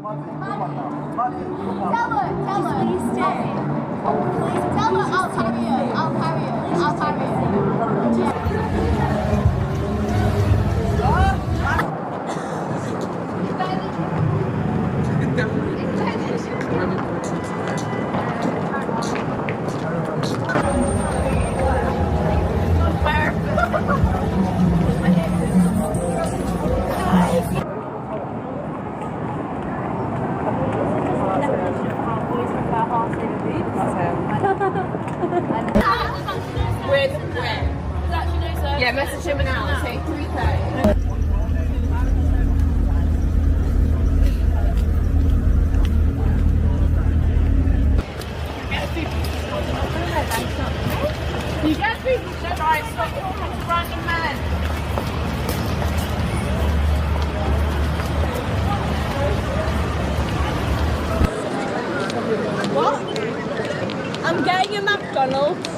Tell her. Please stay. Please tell her I'll carry her. I'll carry her. Yeah, message him now. Say 3:30. You get people to right, stop talking to random men. What? I'm getting a McDonald's.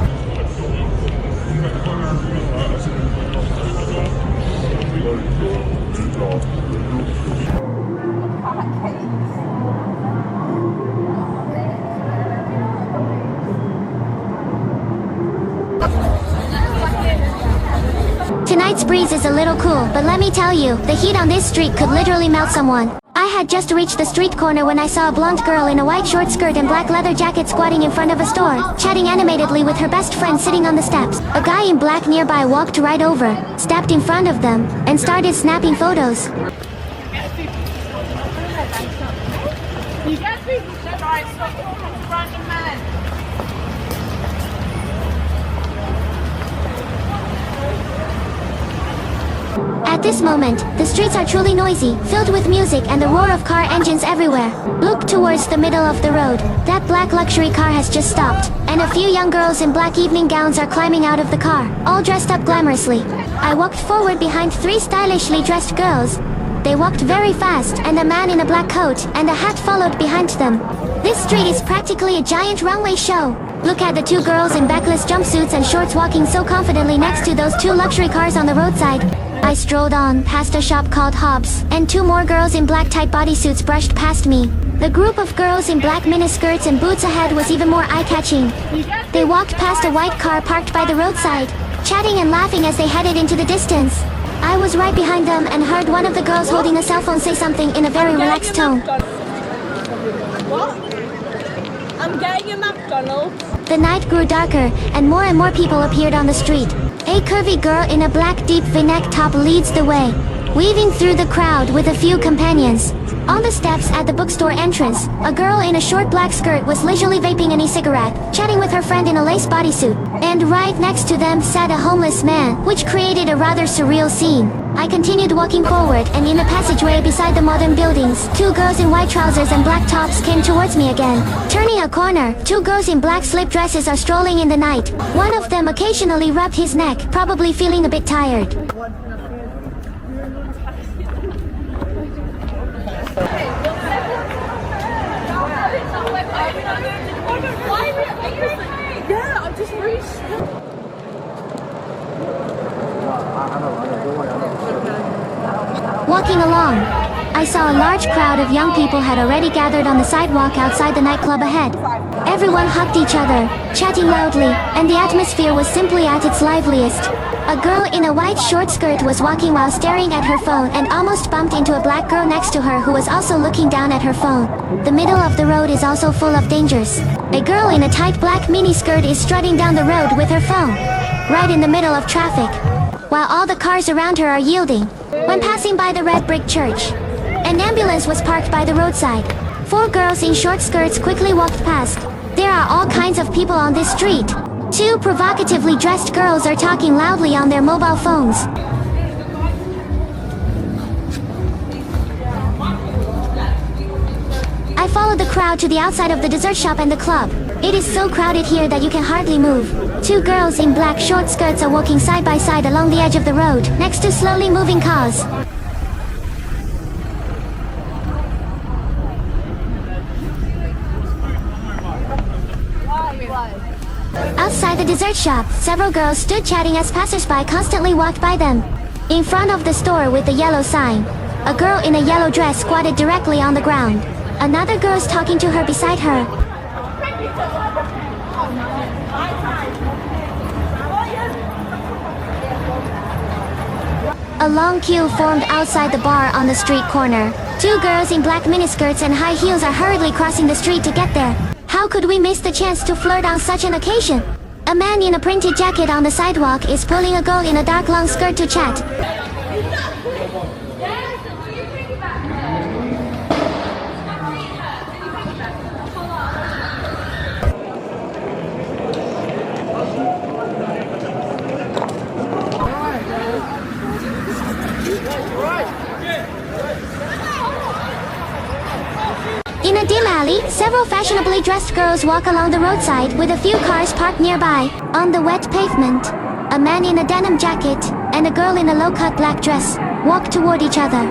Tonight's breeze is a little cool, but let me tell you, the heat on this street could literally melt someone. I had just reached the street corner when I saw a blonde girl in a white short skirt and black leather jacket squatting in front of a store, chatting animatedly with her best friend sitting on the steps. A guy in black nearby walked right over, stepped in front of them, and started snapping photos. You get people to right, stop talking to random men. At this moment, the streets are truly noisy, filled with music and the roar of car engines everywhere. Look towards the middle of the road. That black luxury car has just stopped, and a few young girls in black evening gowns are climbing out of the car, all dressed up glamorously. I walked forward behind three stylishly dressed girls. They walked very fast, and a man in a black coat and a hat followed behind them. This street is practically a giant runway show. Look at the two girls in backless jumpsuits and shorts walking so confidently next to those two luxury cars on the roadside. I strolled on past a shop called Hobbs, and two more girls in black tight bodysuits brushed past me. The group of girls in black miniskirts and boots ahead was even more eye-catching. They walked past a white car parked by the roadside, chatting and laughing as they headed into the distance. I was right behind them and heard one of the girls holding a cell phone say something in a very relaxed tone. What? I'm getting a McDonald's. The night grew darker, and more people appeared on the street. A curvy girl in a black deep V-neck top leads the way, weaving through the crowd with a few companions. On the steps at the bookstore entrance, a girl in a short black skirt was leisurely vaping an e-cigarette, chatting with her friend in a lace bodysuit. And right next to them sat a homeless man, which created a rather surreal scene. I continued walking forward, and in the passageway beside the modern buildings, two girls in white trousers and black tops came towards me again. Turning a corner, two girls in black slip dresses are strolling in the night. One of them occasionally rubbed his neck, probably feeling a bit tired. Yeah, I'm just really Walking along, I saw a large crowd of young people had already gathered on the sidewalk outside the nightclub ahead. Everyone hugged each other, chatting loudly, and the atmosphere was simply at its liveliest. A girl in a white short skirt was walking while staring at her phone and almost bumped into a black girl next to her who was also looking down at her phone. The middle of the road is also full of dangers. A girl in a tight black mini-skirt is strutting down the road with her phone, right in the middle of traffic, while all the cars around her are yielding. When passing by the red brick church, an ambulance was parked by the roadside. Four girls in short skirts quickly walked past. There are all kinds of people on this street. Two provocatively dressed girls are talking loudly on their mobile phones. I followed the crowd to the outside of the dessert shop and the club. It is so crowded here that you can hardly move. Two girls in black short skirts are walking side by side along the edge of the road, next to slowly moving cars. Outside the dessert shop, several girls stood chatting as passersby constantly walked by them. In front of the store with the yellow sign, a girl in a yellow dress squatted directly on the ground. Another girl is talking to her beside her. A long queue formed outside the bar on the street corner. Two girls in black miniskirts and high heels are hurriedly crossing the street to get there. How could we miss the chance to flirt on such an occasion? A man in a printed jacket on the sidewalk is pulling a girl in a dark long skirt to chat. In a dim alley, several fashionably dressed girls walk along the roadside with a few cars parked nearby. On the wet pavement, a man in a denim jacket and a girl in a low-cut black dress walk toward each other.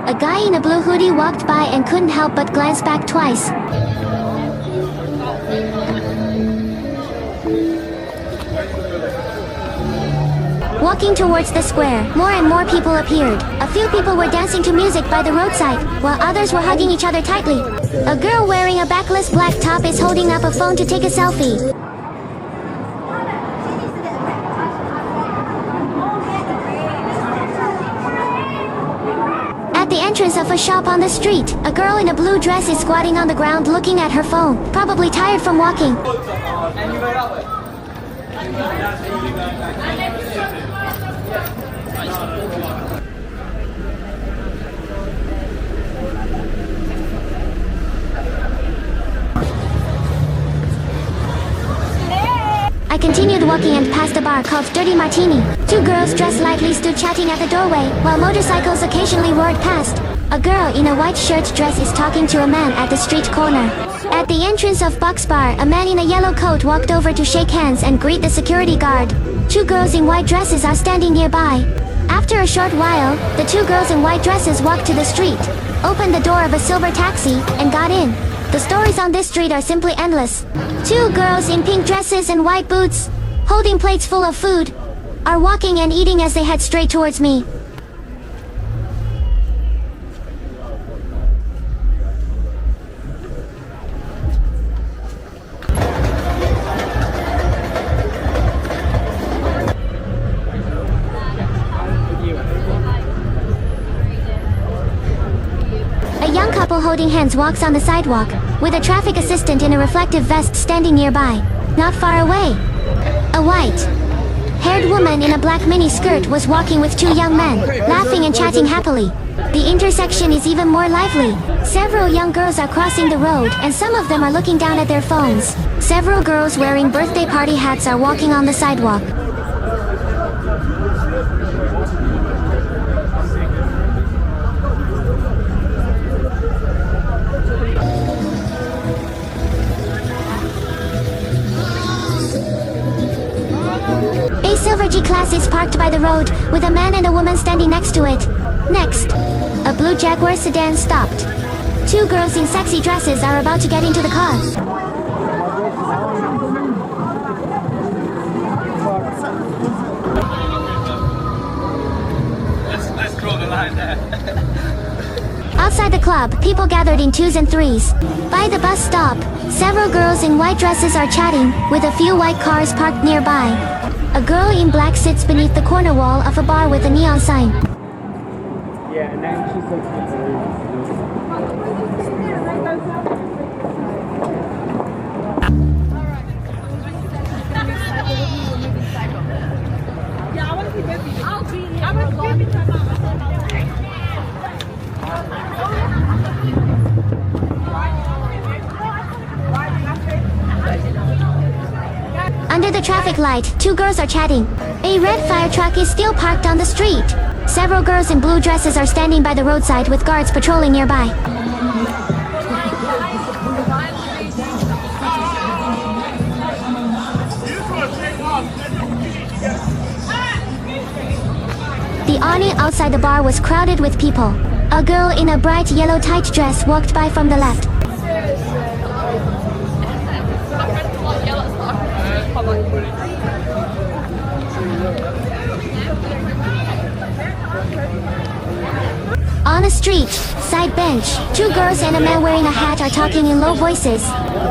A guy in a blue hoodie walked by and couldn't help but glance back twice. Walking towards the square, more and more people appeared. A few people were dancing to music by the roadside, while others were hugging each other tightly. A girl wearing a backless black top is holding up a phone to take a selfie. At the entrance of a shop on the street, a girl in a blue dress is squatting on the ground looking at her phone, probably tired from walking. I continued walking and passed a bar called Dirty Martini. Two girls dressed lightly stood chatting at the doorway, while motorcycles occasionally roared past. A girl in a white shirt dress is talking to a man at the street corner. At the entrance of Box Bar, a man in a yellow coat walked over to shake hands and greet the security guard. Two girls in white dresses are standing nearby. After a short while, the two girls in white dresses walked to the street, opened the door of a silver taxi, and got in. The stories on this street are simply endless. Two girls in pink dresses and white boots, holding plates full of food, are walking and eating as they head straight towards me. A young couple holding hands walks on the sidewalk, with a traffic assistant in a reflective vest standing nearby. Not far away, a white-haired woman in a black mini skirt was walking with two young men, laughing and chatting happily. The intersection is even more lively. Several young girls are crossing the road, and some of them are looking down at their phones. Several girls wearing birthday party hats are walking on the sidewalk. A silver G-Class is parked by the road, with a man and a woman standing next to it. Next, a blue Jaguar sedan stopped. Two girls in sexy dresses are about to get into the car. Let's draw the line there. Outside the club, people gathered in twos and threes. By the bus stop, several girls in white dresses are chatting, with a few white cars parked nearby. A girl in black sits beneath the corner wall of a bar with a neon sign. Yeah, and then she's like, Yeah, I want to be with you. I'll be here. I want to be with you. Under the traffic light, two girls are chatting. A red fire truck is still parked on the street. Several girls in blue dresses are standing by the roadside with guards patrolling nearby. The awning outside the bar was crowded with people. A girl in a bright yellow tight dress walked by from the left. On a street, side bench, two girls and a man wearing a hat are talking in low voices.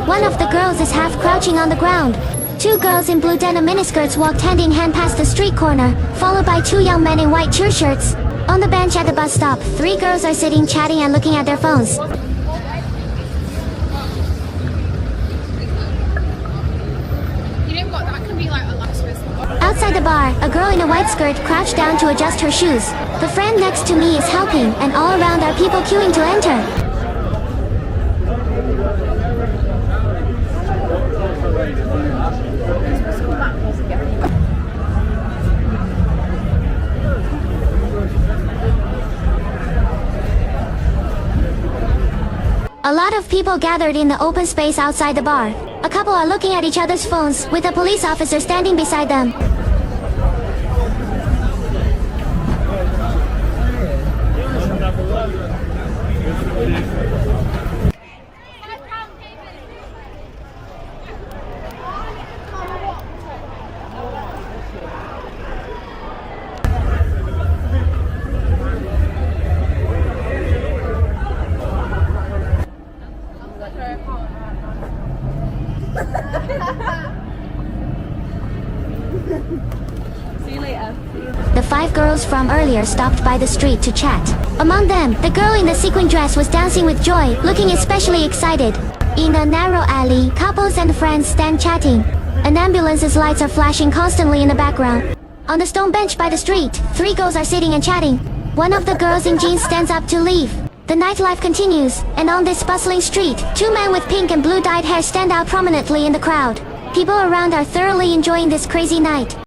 One of the girls is half crouching on the ground. Two girls in blue denim miniskirts walked hand in hand past the street corner, followed by two young men in white cheer shirts. On the bench at the bus stop, three girls are sitting chatting and looking at their phones. Outside the bar, a girl in a white skirt crouched down to adjust her shoes. The friend next to me is helping, and all around are people queuing to enter. A lot of people gathered in the open space outside the bar. A couple are looking at each other's phones, with a police officer standing beside them. See you later. The five girls from earlier stopped by the street to chat. Among them, the girl in the sequin dress was dancing with joy, looking especially excited. In a narrow alley, couples and friends stand chatting. An ambulance's lights are flashing constantly in the background. On the stone bench by the street, three girls are sitting and chatting. One of the girls in jeans stands up to leave. The nightlife continues, and on this bustling street, two men with pink and blue dyed hair stand out prominently in the crowd. People around are thoroughly enjoying this crazy night.